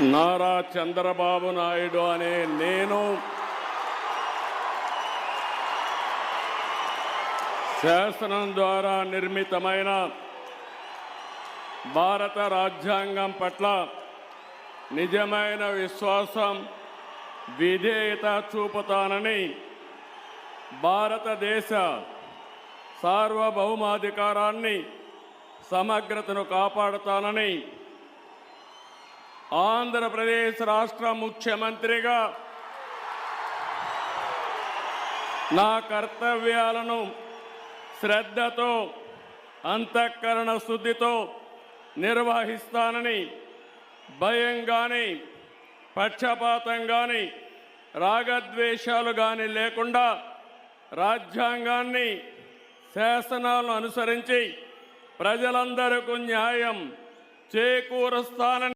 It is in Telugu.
నారా చంద్రబాబు నాయుడు అనే నేను శాసనం ద్వారా నిర్మితమైన భారత రాజ్యాంగం పట్ల నిజమైన విశ్వాసం, విధేయత చూపుతానని, భారతదేశ సార్వభౌమాధికారాన్ని, సమగ్రతను కాపాడుతానని ఆంధ్రప్రదేశ్ రాష్ట్ర ముఖ్యమంత్రిగా నా కర్తవ్యాలను శ్రద్ధతో, అంతఃకరణ శుద్ధితో నిర్వహిస్తానని, భయం కానీ, పక్షపాతం కానీ, రాగద్వేషాలు కానీ లేకుండా రాజ్యాంగాన్ని, శాసనాలను అనుసరించి ప్రజలందరికీ న్యాయం చేకూరుస్తానని